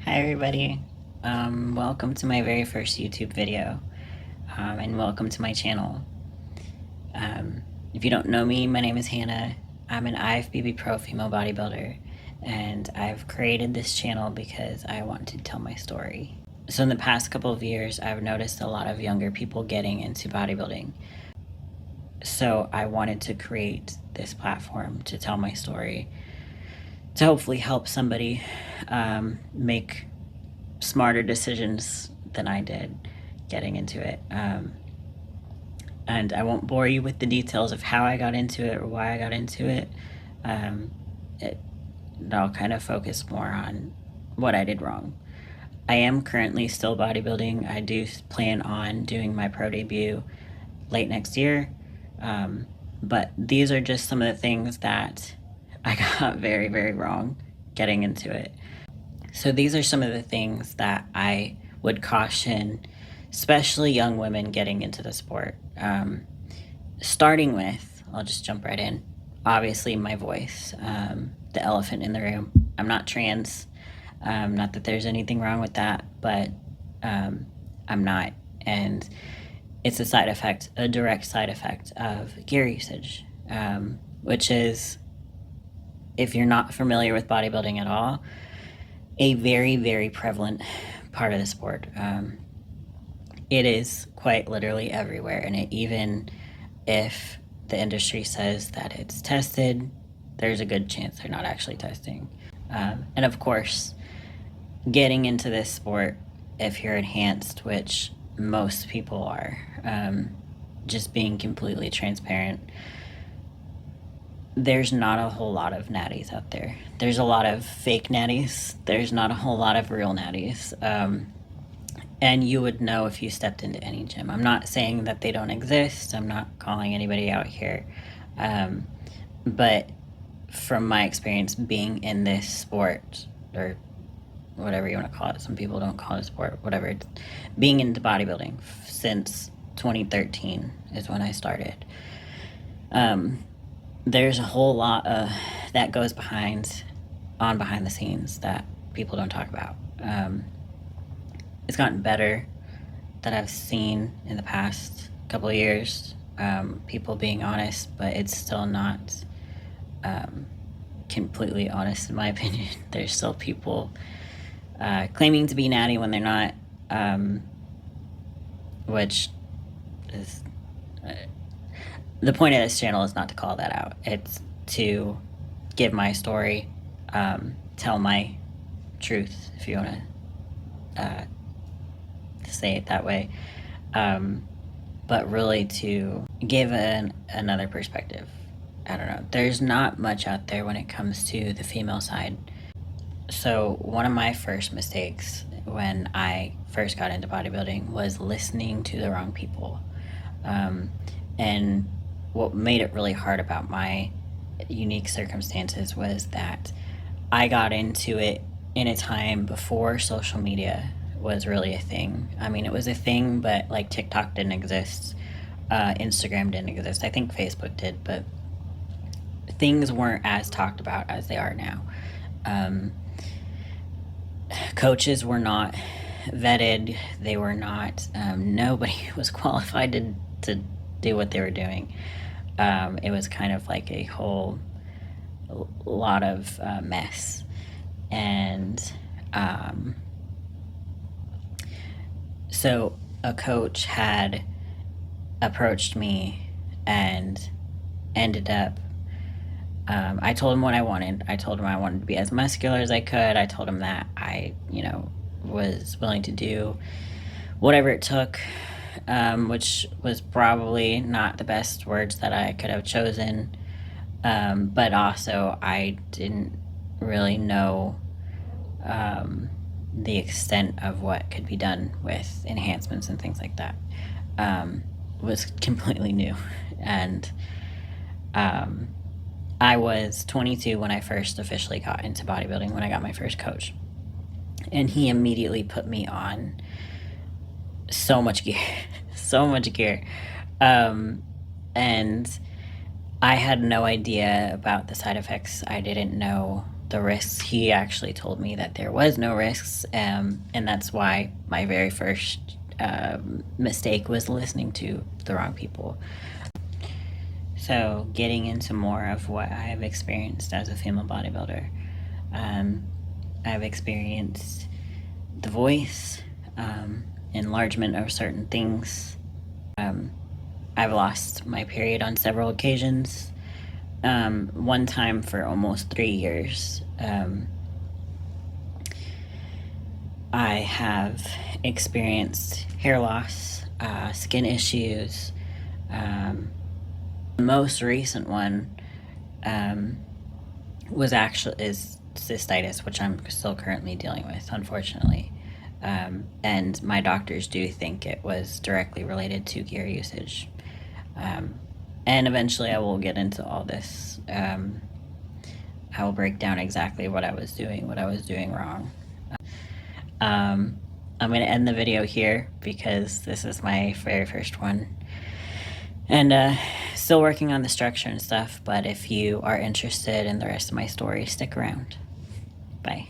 Hi everybody, welcome to my very first YouTube video, and welcome to my channel. If you don't know me, my name is Hannah. I'm an IFBB Pro female bodybuilder, and I've created this channel because I want to tell my story. So in the past couple of years, I've noticed a lot of younger people getting into bodybuilding. So I wanted to create this platform to tell my story, to hopefully help somebody make smarter decisions than I did getting into it. And I won't bore you with the details of how I got into it or why I got into it. I'll kind of focus more on what I did wrong. I am currently still bodybuilding. I do plan on doing my pro debut late next year. But these are just some of the things that I got very, very wrong getting into it. So these are some of the things that I would caution, especially young women getting into the sport. Starting with, I'll just jump right in, obviously my voice, the elephant in the room. I'm not trans, not that there's anything wrong with that, but I'm not. And it's a side effect, a direct side effect of gear usage, which is, if you're not familiar with bodybuilding at all, a very, very prevalent part of the sport. It is quite literally everywhere, and even if the industry says that it's tested, there's a good chance they're not actually testing. And of course, getting into this sport, if you're enhanced, which most people are, just being completely transparent, there's not a whole lot of natties out there. There's a lot of fake natties. There's not a whole lot of real natties. And you would know if you stepped into any gym. I'm not saying that they don't exist. I'm not calling anybody out here. But from my experience being in this sport, or whatever you want to call it, some people don't call it a sport, whatever, being into bodybuilding since 2013 is when I started. There's a whole lot that goes behind the scenes that people don't talk about. It's gotten better that I've seen in the past couple of years, people being honest, but it's still not completely honest in my opinion. There's still people claiming to be natty when they're not, which is... the point of this channel is not to call that out. It's to give my story, tell my truth, if you want to say it that way. But really to give another perspective. I don't know. There's not much out there when it comes to the female side. So one of my first mistakes when I first got into bodybuilding was listening to the wrong people. And what made it really hard about my unique circumstances was that I got into it in a time before social media was really a thing. I mean, it was a thing, but like TikTok didn't exist, Instagram didn't exist. I think Facebook did, but things weren't as talked about as they are now. Coaches were not vetted. They were not, nobody was qualified to do what they were doing. It was kind of like a whole lot of mess. And so a coach had approached me and ended up, I told him what I wanted. I told him I wanted to be as muscular as I could. I told him that I, was willing to do whatever it took, which was probably not the best words that I could have chosen. But also I didn't really know the extent of what could be done with enhancements and things like that. Was completely new. And I was 22 when I first officially got into bodybuilding, when I got my first coach. And he immediately put me on so much gear, so much gear. And I had no idea about the side effects. I didn't know the risks. He actually told me that there was no risks, and that's why my very first mistake was listening to the wrong people. So getting into more of what I've experienced as a female bodybuilder. I've experienced the voice, enlargement of certain things. I've lost my period on several occasions. One time for almost 3 years. I have experienced hair loss, skin issues. The most recent one is cystitis, which I'm still currently dealing with, unfortunately. And my doctors do think it was directly related to gear usage. And eventually I will get into all this. I will break down exactly what I was doing wrong. I'm going to end the video here because this is my very first one. And still working on the structure and stuff, but if you are interested in the rest of my story, stick around. Bye.